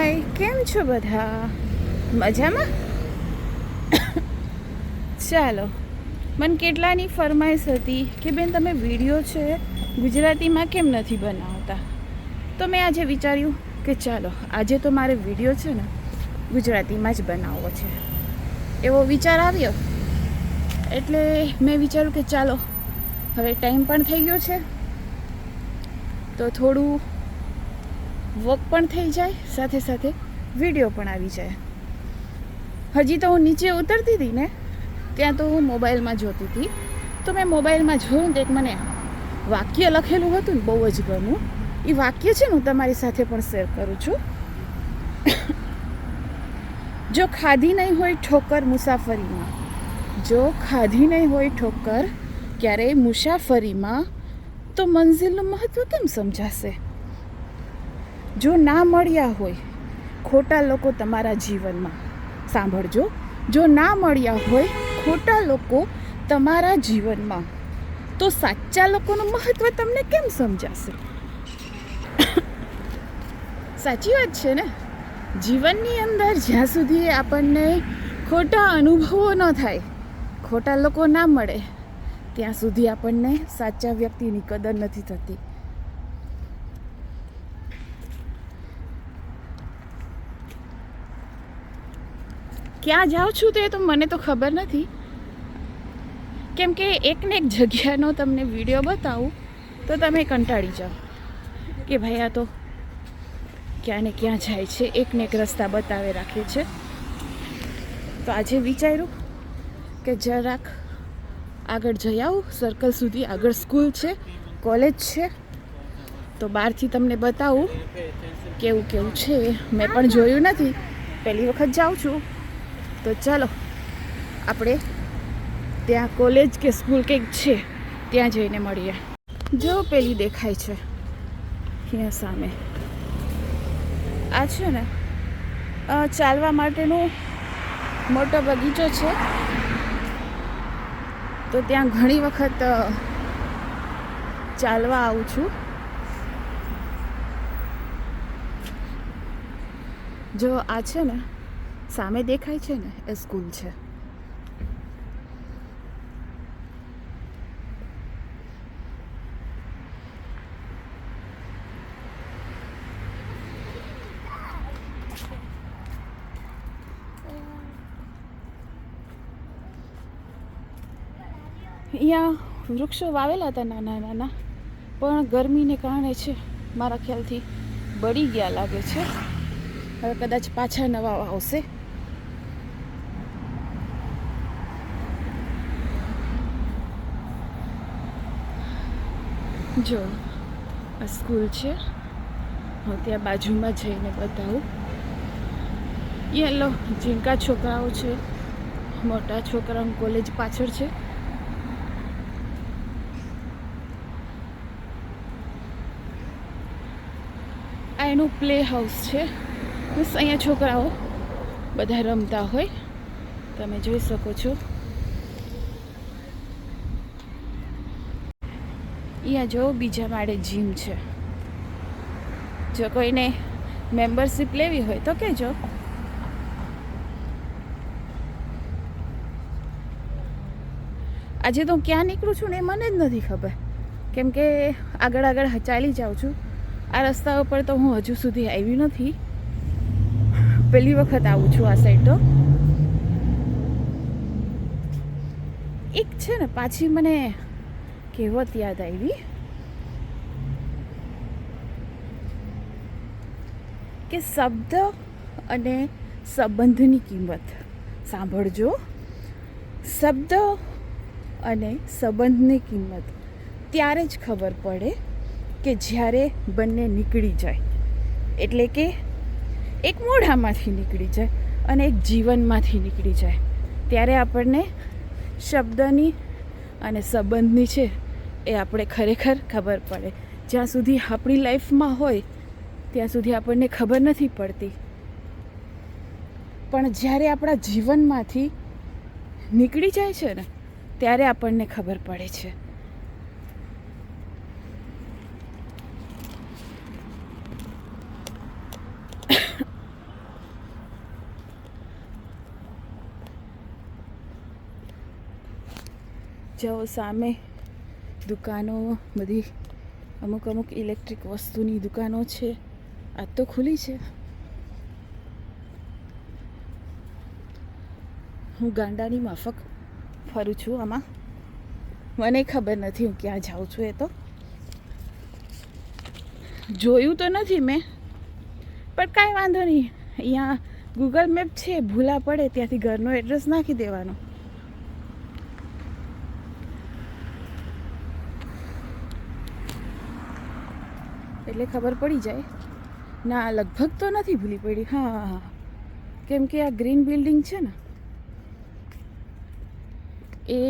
હાય, કેમ છો બધા? મજામાં? ચાલો, મને કેટલાની ફરમાઈશ હતી કે બેન તમે વિડીયો છે ગુજરાતીમાં કેમ નથી બનાવતા. તો મેં આજે વિચાર્યું કે ચાલો આજે તો મારે વિડીયો છે ને ગુજરાતીમાં જ બનાવવો છે. એવો વિચાર આવ્યો એટલે મેં વિચાર્યું કે ચાલો હવે ટાઈમ પણ થઈ ગયો છે તો થોડું વોક પણ થઈ જાય, સાથે સાથે વિડીયો પણ આવી જાય. હજી તો હું નીચે ઉતરતી હતી ને ત્યાં તો હું મોબાઈલમાં જોતી હતી, તો મેં મોબાઈલમાં જોયું ને એક મને વાક્ય લખેલું હતું ને બહુ જ ગમ્યું. એ વાક્ય છે ને હું તમારી સાથે પણ શેર કરું છું. જો ખાધી નહીં હોય ઠોકર મુસાફરીમાં, જો ખાધી નહીં હોય ઠોકર ક્યારેય મુસાફરીમાં, તો મંઝિલનું મહત્ત્વ કેમ સમજાશે? જો ના મળ્યા હોય ખોટા લોકો તમારા જીવનમાં, સાંભળજો, જો ના મળ્યા હોય ખોટા લોકો તમારા જીવનમાં, તો સાચા લોકોનું મહત્ત્વ તમને કેમ સમજાશે? સાચી વાત છે ને? જીવનની અંદર જ્યાં સુધી આપણને ખોટા અનુભવો ન થાય, ખોટા લોકો ના મળે, ત્યાં સુધી આપણને સાચા વ્યક્તિની કદર નથી થતી. ક્યાં જાઉં છું તે તો મને તો ખબર નથી, કેમ કે એકને એક જગ્યાનો તમને વિડીયો બતાવું તો તમે કંટાળી જાઓ કે ભાઈ આ તો ક્યાં ને ક્યાં જાય છે, એકને એક રસ્તા બતાવે રાખે છે. તો આજે વિચાર્યું કે જરાક આગળ જઈ આવું, સર્કલ સુધી. આગળ સ્કૂલ છે, કોલેજ છે, તો બહારથી તમને બતાવું કેવું કેવું છે. મેં પણ જોયું નથી, પહેલી વખત જાઉં છું. તો ચાલો આપણે ત્યાં કોલેજ કે સ્કૂલ કંઈક છે ત્યાં જઈને મળીએ. જો પેલી દેખાય છે અહીંયા સામે, આ છે ને ચાલવા માટેનો મોટો બગીચો છે. તો ત્યાં ઘણી વખત ચાલવા આવું છું. જો આ છે ને સામે દેખાય છે ને એ સ્કૂલ છે. અહીંયા વૃક્ષો વાવેલા હતા નાના નાના, પણ ગરમીને કારણે છે મારા ખ્યાલથી બળી ગયા લાગે છે. હવે કદાચ પાછા નવા આવશે. જો આ સ્કૂલ છે, હું ત્યાં બાજુમાં જઈને બતાવું. યલો ઝીંકા છોકરાઓ છે, મોટા છોકરાઓ કોલેજ પાછળ છે. આ એનું પ્લે હાઉસ છે. બસ અહીંયા છોકરાઓ બધા રમતા હોય, તમે જોઈ શકો છો. અહીંયા જો બીજા માળે જીમ છે. જો કોઈને મેમ્બરશિપ લેવી હોય તો કહેજો. આજે તો ક્યાં નીકળું છું ને એ મને જ નથી ખબર, કેમ કે આગળ આગળ ચાલી જાઉં છું. આ રસ્તા ઉપર તો હું હજુ સુધી આવી નથી, પહેલી વખત આવું છું આ સાઈડ. તો એક છે ને પાછી મને કહેવત યાદ આવી કે શબ્દ અને સંબંધની કિંમત, સાંભળજો, શબ્દ અને સંબંધની કિંમત ત્યારે જ ખબર પડે કે જ્યારે બંને નીકળી જાય. એટલે કે એક મોઢામાંથી નીકળી જાય અને એક જીવનમાંથી નીકળી જાય, ત્યારે આપણને શબ્દની અને સંબંધની છે એ આપણે ખરેખર ખબર પડે. જ્યાં સુધી આપણી લાઈફમાં હોય ત્યાં સુધી આપણને ખબર નથી પડતી, પણ જ્યારે આપણા જીવનમાંથી નીકળી જાય છે ને ત્યારે આપણને ખબર પડે છે. જાઓ સામે દુકાનો બધી, અમુક ઇલેક્ટ્રિક વસ્તુની દુકાનો છે. આજ તો ખુલ્લી છે. હું ગાંડાની માફક ફરું છું આમાં. મને ખબર નથી હું ક્યાં જાઉં છું. એ તો જોયું તો નથી મેં, પણ કાંઈ વાંધો નહીં. અહીંયા ગૂગલ મેપ છે, ભૂલા પડે ત્યાંથી ઘરનો એડ્રેસ નાખી દેવાનો. એટલે ખબર પડી જાય. ના, લગભગ તો નથી ભૂલી પડી. હા, કેમ કે આ ગ્રીન બિલ્ડિંગ છે ને, એ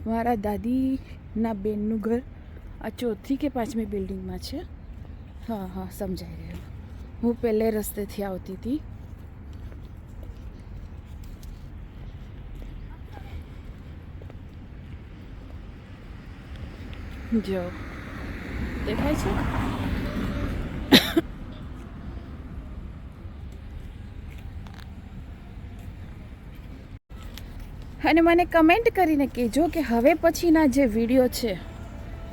મારા દાદીના બેનનું ઘર આ 4થી કે 5મી બિલ્ડિંગમાં છે. હા, સમજાઈ ગયું. હું પહેલે રસ્તેથી આવતી હતી. જો દેખાય છે. અને મને કમેન્ટ કરીને કહેજો કે હવે પછીના જે વિડીયો છે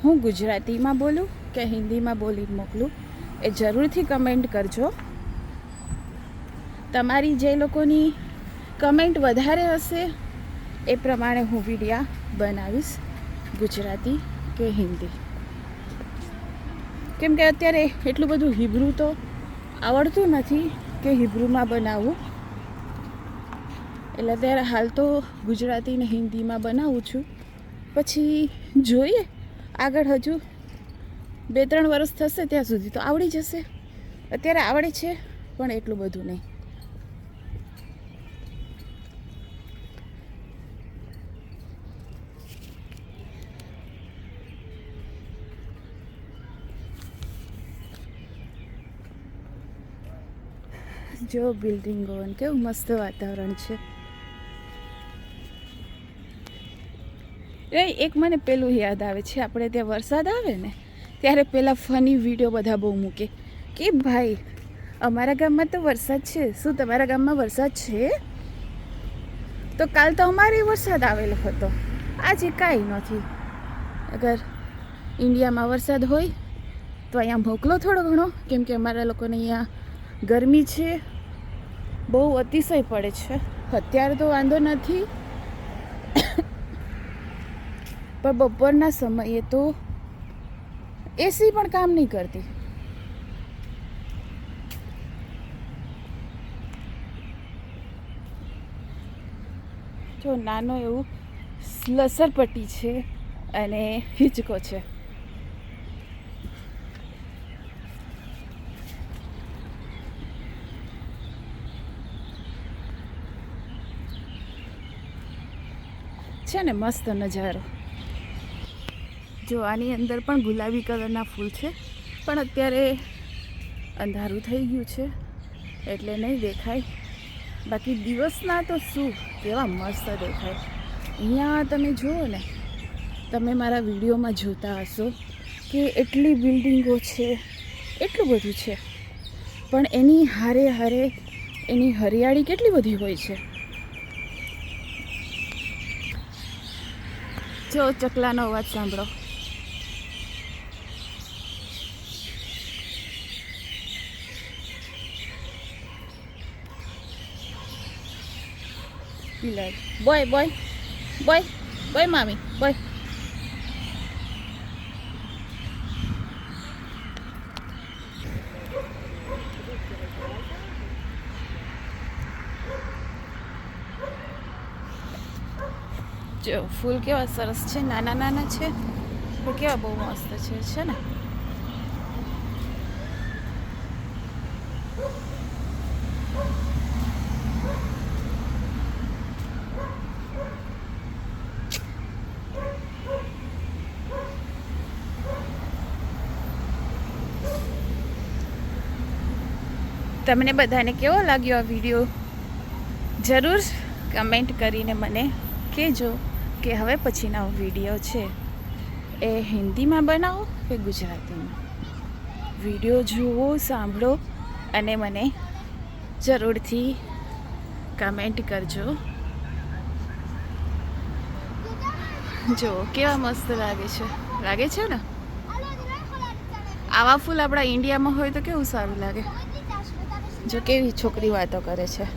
હું ગુજરાતીમાં બોલું કે હિન્દીમાં બોલી મોકલું. એ જરૂરથી કમેન્ટ કરજો. તમારી જે લોકોની કમેન્ટ વધારે હશે એ પ્રમાણે હું વિડીયા બનાવીશ, ગુજરાતી કે હિન્દી. કેમ કે અત્યારે એટલું બધું હિબ્રુ તો આવડતું નથી કે હિબ્રુમાં બનાવવું. એટલે અત્યારે હાલ તો ગુજરાતી ને હિન્દીમાં બનાવું છું. પછી જોઈએ આગળ, હજુ 2-3 વર્ષ થશે ત્યાં સુધી તો આવડી જશે. અત્યારે આવડે છે પણ એટલું બધું નહીં. જો બિલ્ડિંગો, કેવું મસ્ત વાતાવરણ છે. એક મને પેલું યાદ આવે છે, આપણે ત્યાં વરસાદ આવે ને ત્યારે પેલા ફની વિડીયો બધા બહુ મૂકે કે ભાઈ અમારા ગામમાં તો વરસાદ છે, શું તમારા ગામમાં વરસાદ છે? તો કાલ તો અમારે વરસાદ આવેલો હતો, આજે કાંઈ નથી. અગર ઇન્ડિયામાં વરસાદ હોય તો અહીંયા મોકલો થોડો ઘણો, કેમ કે અમારા લોકોને અહીંયા ગરમી છે, બહુ અતિશય પડે છે. અત્યારે તો વાંધો નથી, પણ બપોરના સમયે તો એસી પણ કામ નહીં કરતી. જો નાનો એવું લસરપટ્ટી છે અને હિંચકો છે. છે ને મસ્ત નજારો. જો આની અંદર પણ ગુલાબી કલરના ફૂલ છે, પણ અત્યારે અંધારું થઈ ગયું છે એટલે નહીં દેખાય. બાકી દિવસના તો શું કેવા મસ્ત દેખાય. અહીંયા તમે જુઓ ને, તમે મારા વિડીયોમાં જોતા હશો કે એટલી બિલ્ડિંગો છે, એટલું બધું છે, પણ એની હારે હારે એની હરિયાળી કેટલી બધી હોય છે. જો ચકલાનો અવાજ સાંભળો. બોય બોય બોય બોય મામી બોય. જો ફૂલ કેવા સરસ છે, નાના નાના છે તો કેવા બહુ મસ્ત છે ને. તમને બધાને કેવો લાગ્યો આ વિડીયો? જરૂર કમેન્ટ કરીને મને કહેજો કે હવે પછીનો વિડીયો છે એ હિન્દીમાં બનાવો કે ગુજરાતીમાં. વિડીયો જુઓ, સાંભળો અને મને જરૂરથી કમેન્ટ કરજો. જો કેવા મસ્ત લાગે છે ને. આવા ફૂલ આપણા ઇન્ડિયામાં હોય તો કેવું સારું લાગે. જો કેવી છોકરી વાતો કરે છે.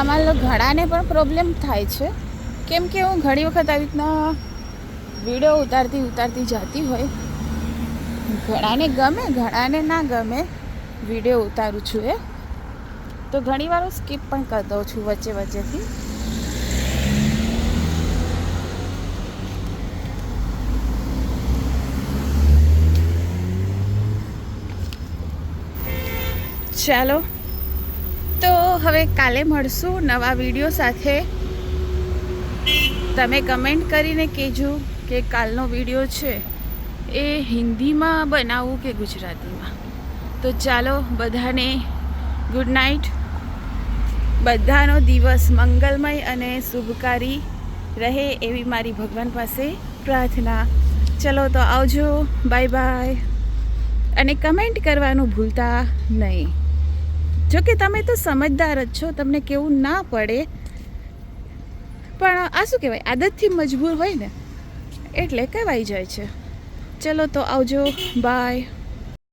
આમાં ઘણાને પણ પ્રોબ્લેમ થાય છે, કેમ કે હું ઘણી વખત આવી રીતના વિડીયો ઉતારતી જતી હોય. ઘણાને ગમે, ઘણાને ના ગમે વિડીયો ઉતારું છું એ, તો ઘણીવાર હું સ્કીપ પણ કરી દઉં છું વચ્ચેથી. ચાલો તો હવે કાલે મળશું નવા વિડીયો સાથે. તમે કમેન્ટ કરીને કહેજો કે કાલનો વિડીયો છે એ હિન્દીમાં બનાવું કે ગુજરાતીમાં. તો ચાલો બધાને ગુડ નાઇટ. બધાનો દિવસ મંગલમય અને શુભકારી રહે એવી મારી ભગવાન પાસે પ્રાર્થના. ચલો તો આવજો, બાય બાય. અને કમેન્ટ કરવાનું ભૂલતા નહીં. જો કે તમે તો સમજદાર જ છો, તમને કેવું ના પડે, પણ આ શું કહેવાય, આદતથી મજબૂર હોય ને એટલે કહેવાઈ જાય છે. ચલો તો આવજો, બાય.